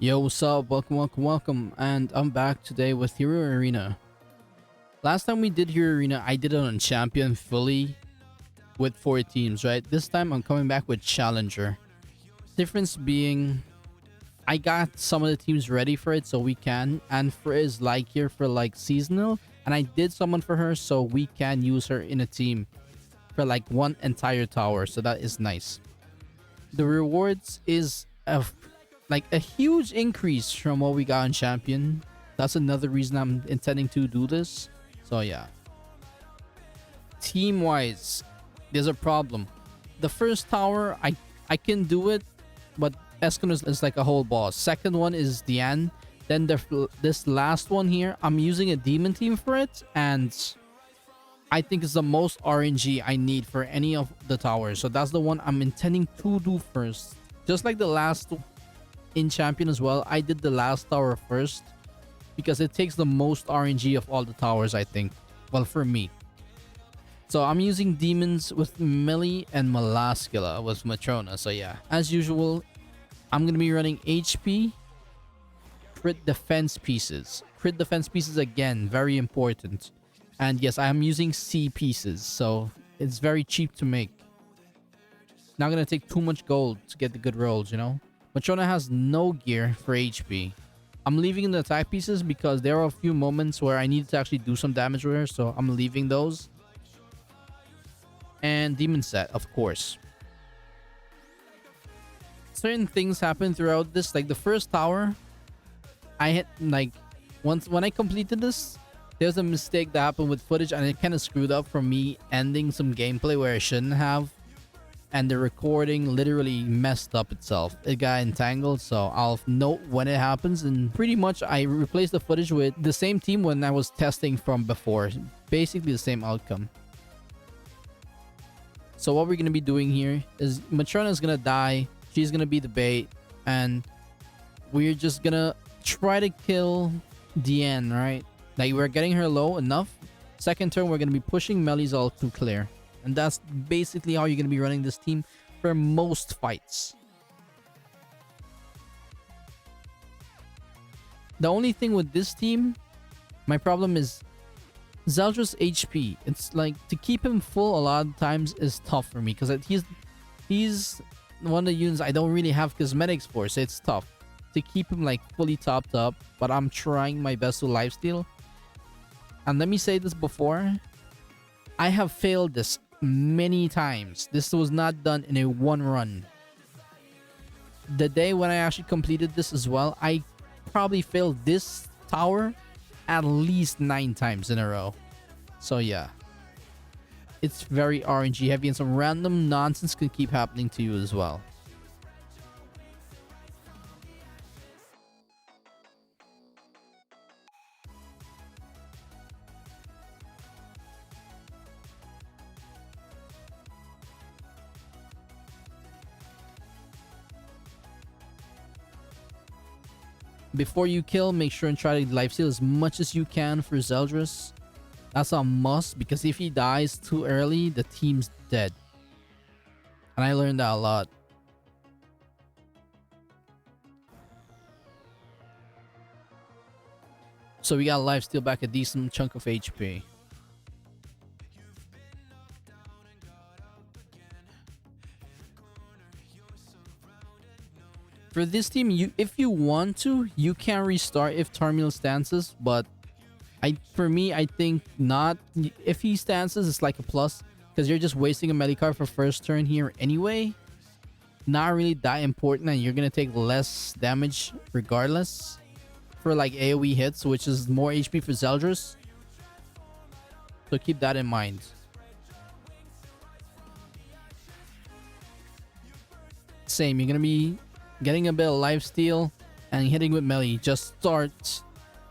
Yo, what's up? Welcome, and I'm back today with Hero Arena. Last time we did Hero Arena, I did it on Champion fully with 4 teams, right? This time I'm coming back with Challenger. Difference being, I got some of the teams ready for it so we can, and for is like here for like seasonal, and I did summon for her so we can use her in a team for like one entire tower, so that is nice. The rewards is like a huge increase from what we got in Champion. That's another reason I'm intending to do this. So yeah. Team wise, there's a problem. The first tower, I can do it, but Escon is like a whole boss. Second one is Diane. Then this last one here, I'm using a demon team for it, and I think it's the most RNG I need for any of the towers. So that's the one I'm intending to do first. Just like the last in Champion as well, I did the last tower first because it takes the most RNG of all the towers, I think. Well, for me. So I'm using demons with Melee and Malascula with Matrona. So yeah, as usual, I'm going to be running HP, crit defense pieces. Crit defense pieces again, very important. And yes, I am using C pieces, so it's very cheap to make. Not going to take too much gold to get the good rolls, you know? Matrona has no gear for HP. I'm leaving in the attack pieces because there are a few moments where I need to actually do some damage with her, so I'm leaving those. And Demon Set, of course. Certain things happen throughout this, like the first tower, I hit like when I completed this, there's a mistake that happened with footage and it kind of screwed up from me ending some gameplay where I shouldn't have. And the recording literally messed up itself. It got entangled, so I'll note when it happens. And pretty much I replaced the footage with the same team when I was testing from before. Basically the same outcome. So what we're going to be doing here is Matrona is going to die. She's going to be the bait. And we're just going to try to kill Diane, right? Like we're getting her low enough. Second turn, we're going to be pushing Melly's ult to clear. And that's basically how you're going to be running this team for most fights. The only thing with this team, my problem is Zeldra's HP. It's like to keep him full a lot of times is tough for me because he's one of the units I don't really have cosmetics for, so it's tough to keep him like fully topped up. But I'm trying my best to lifesteal. And let me say this before, I have failed this many times. This was not done in a one run. The day when I actually completed this as well, I probably failed this tower at least 9 times in a row. So yeah, it's very RNG heavy and some random nonsense can keep happening to you as well. Before you kill, make sure and try to lifesteal as much as you can for Zeldris. That's a must because if he dies too early, the team's dead. And I learned that a lot. So we got lifesteal back a decent chunk of HP. For this team, if you want to, you can restart if Tarmiel stances, but for me, I think not. If he stances, it's like a plus because you're just wasting a melee card for first turn here anyway. Not really that important, and you're gonna take less damage regardless for like AoE hits, which is more HP for Zeldris. So keep that in mind. Same, you're gonna be getting a bit of lifesteal and hitting with melee. Just start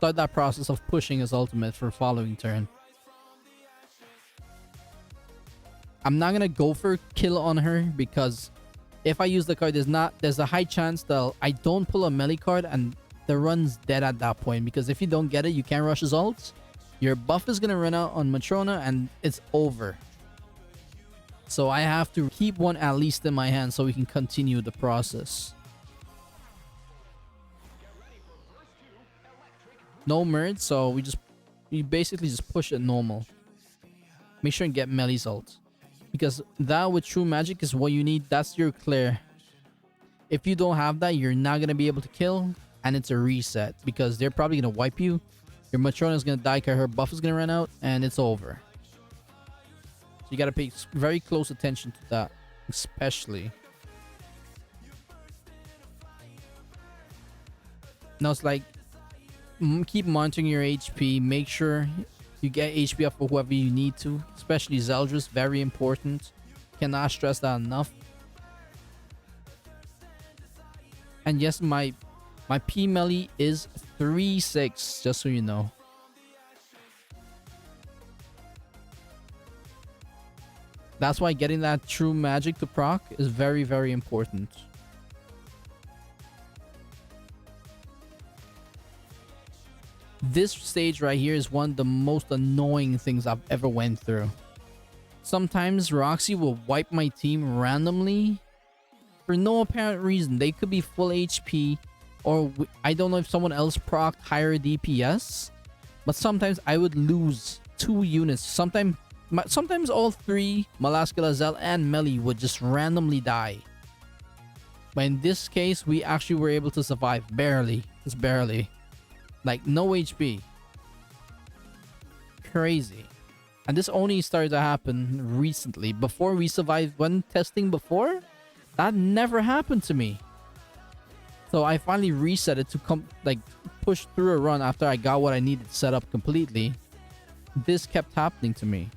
that process of pushing his ultimate for following turn. I'm not gonna go for kill on her because if I use the card, there's a high chance that I don't pull a melee card and the run's dead at that point, because if you don't get it, you can't rush his ult. Your buff is gonna run out on Matrona and it's over. So I have to keep one at least in my hand so we can continue the process. No merge, so we basically just push it normal. Make sure and get Melly's ult. Because that with true magic is what you need. That's your clear. If you don't have that, you're not going to be able to kill. And it's a reset. Because they're probably going to wipe you. Your Matrona is going to die because her buff is going to run out. And it's over. So you got to pay very close attention to that. Especially. Now it's like, keep monitoring your HP. Make sure you get HP up for whoever you need to. Especially Zeldris, very important. Cannot stress that enough. And yes, my P melee is 3-6, just so you know. That's why getting that true magic to proc is very, very important. This stage right here is one of the most annoying things I've ever went through. Sometimes Roxy will wipe my team randomly for no apparent reason. They could be full HP, or I don't know if someone else proc higher DPS, but sometimes I would lose 2 units. Sometimes all 3, Malaskala, Zell, and Melly would just randomly die. But in this case, we actually were able to survive. Barely. Just barely. Like, no HP. Crazy. And this only started to happen recently. Before we survived when testing before, that never happened to me. So I finally reset it to push through a run after I got what I needed set up completely. This kept happening to me.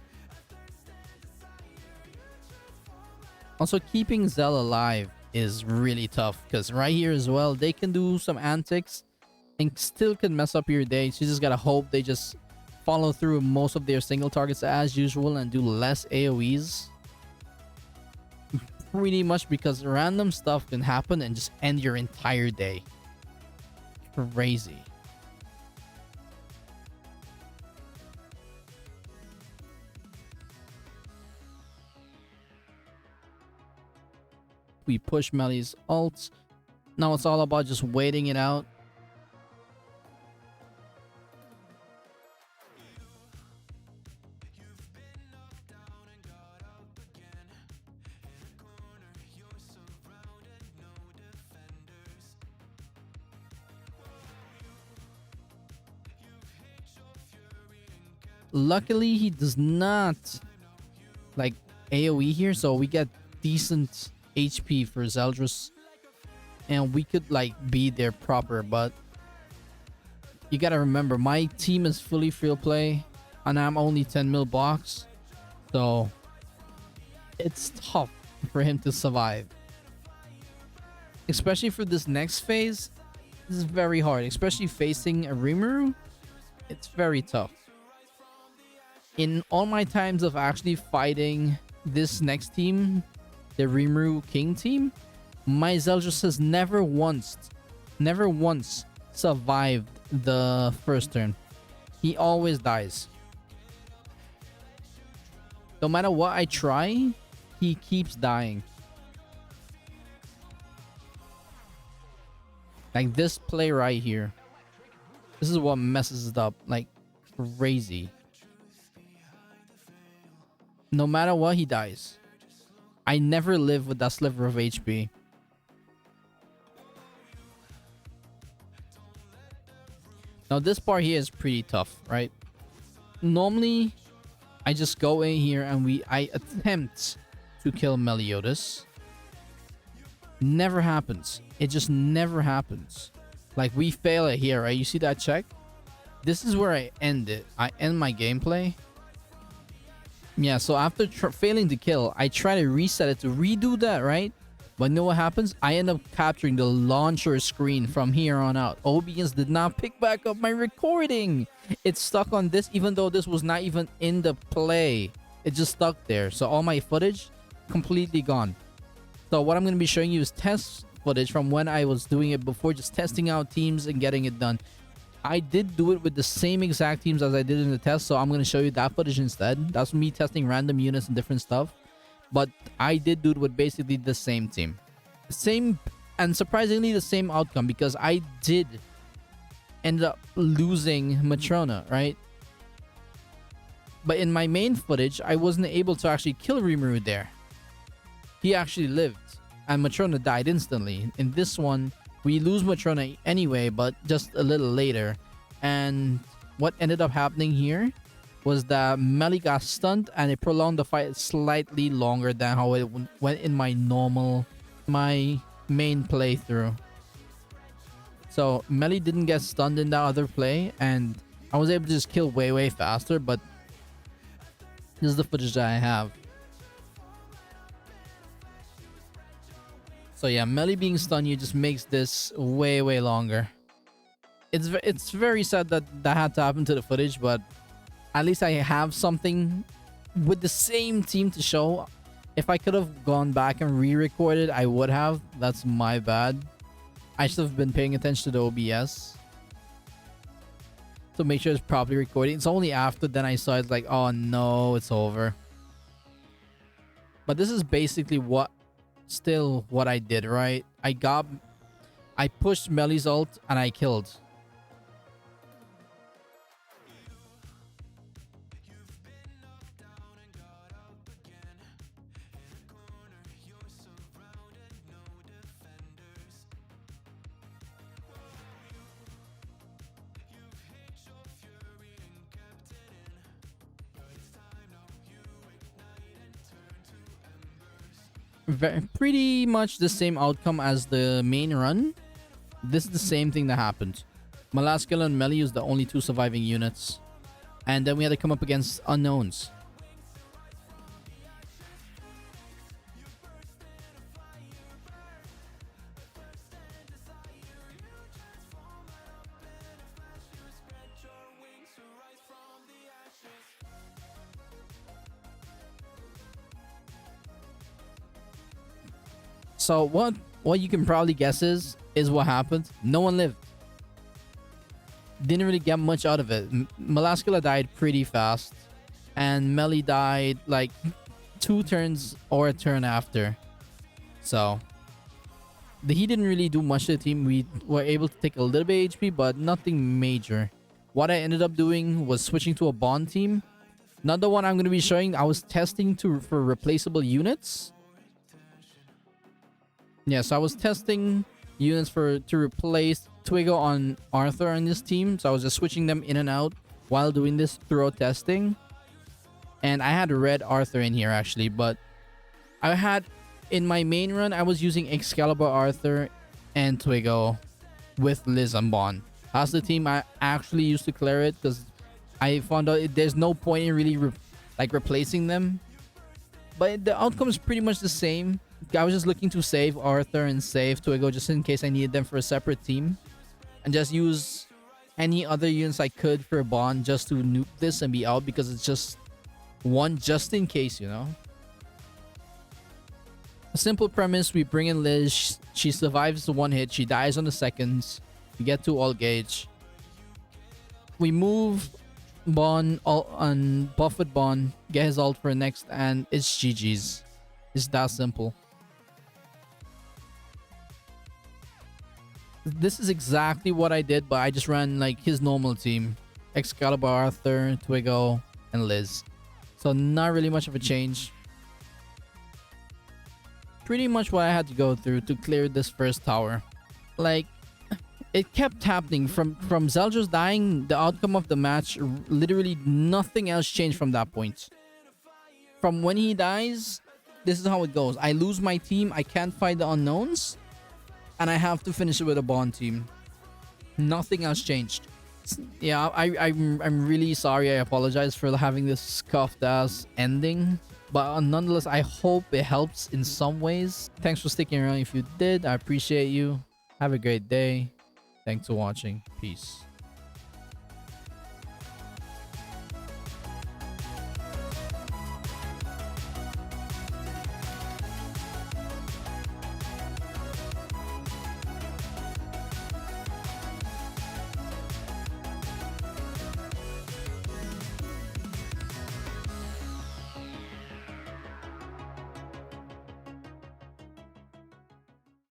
Also, keeping Zell alive is really tough. Because right here as well, they can do some antics and still can mess up your day. So you just gotta hope they just follow through most of their single targets as usual and do less AoEs. Pretty much, because random stuff can happen and just end your entire day. Crazy. We push Melly's ults. Now it's all about just waiting it out. Luckily, he does not like AoE here, so we get decent HP for Zeldris, and we could like be there proper. But you gotta remember, my team is fully free play, and I'm only 10 mil box, so it's tough for him to survive. Especially for this next phase, this is very hard. Especially facing a Rimuru, it's very tough. In all my times of actually fighting this next team, the Rimuru King team, my Zeldris has never once survived the first turn. He always dies. No matter what I try, he keeps dying. Like this play right here. This is what messes it up like crazy. No matter what, he dies. I never live with that sliver of HP. Now this part here is pretty tough, right? Normally, I just go in here and I attempt to kill Meliodas. Never happens. It just never happens. Like, we fail it here, right? You see that check? This is where I end it. I end my gameplay. Yeah, so after failing to kill, I try to reset it to redo that, right? But you know what happens? I end up capturing the launcher screen from here on out. OBS did not pick back up my recording. It's stuck on this, even though this was not even in the play. It just stuck there. So all my footage, completely gone. So what I'm going to be showing you is test footage from when I was doing it before, just testing out teams and getting it done. I did do it with the same exact teams as I did in the test, so I'm going to show you that footage instead. That's me testing random units and different stuff. But I did do it with basically the same team. Same, and surprisingly the same outcome, because I did ended up losing Matrona, right? But in my main footage, I wasn't able to actually kill Rimuru there. He actually lived, and Matrona died instantly. In this one, we lose Matrona anyway, but just a little later. And what ended up happening here was that Melly got stunned, and it prolonged the fight slightly longer than how it went in my main playthrough. So Melly didn't get stunned in that other play, and I was able to just kill way faster, but this is the footage that I have. So yeah, Melly being stunned here just makes this way longer. It's very sad that that had to happen to the footage, but at least I have something with the same team to show. If I could have gone back and re-recorded, I would have. That's my bad. I should have been paying attention to the OBS to make sure it's properly recording. It's only after then I saw it like, oh no, it's over. But this is basically what I did, right? I pushed Melly's ult and I killed. Pretty much the same outcome as the main run. This is the same thing that happened. Malaskala and Melly was the only two surviving units. And then we had to come up against unknowns. So what you can probably guess is what happened. No one lived. Didn't really get much out of it. Malaskala died pretty fast, and Melly died like 2 turns or a turn after. So he didn't really do much to the team. We were able to take a little bit HP, but nothing major. What I ended up doing was switching to a bond team. Not the one I'm going to be showing. I was testing for replaceable units. Yeah, so I was testing units to replace Twigo on Arthur on this team. So I was just switching them in and out while doing this through testing. And I had red Arthur in here actually, but I had in my main run I was using Excalibur Arthur and Twigo with Liz and Bond. That's the team I actually used to clear it because I found out there's no point in really replacing them. But the outcome is pretty much the same. I was just looking to save Arthur and save Twigo just in case I needed them for a separate team. And just use any other units I could for a bond just to nuke this and be out because it's just one just in case, you know. A simple premise, we bring in Liz, she survives the 1 hit, she dies on the seconds, we get to all gauge. We move Bond on buff with Bond, get his ult for next, and it's GG's. It's that simple. This is exactly what I did, but I just ran like his normal team. Excalibur, Arthur, Twigo, and Liz. So not really much of a change. Pretty much what I had to go through to clear this first tower. Like, it kept happening from Zeldris dying, the outcome of the match, literally nothing else changed from that point. From when he dies, this is how it goes. I lose my team, I can't fight the unknowns, and I have to finish it with a bond team. Nothing else changed. Yeah, I'm really sorry. I apologize for having this scuffed ass ending. But nonetheless, I hope it helps in some ways. Thanks for sticking around if you did. I appreciate you. Have a great day. Thanks for watching. Peace.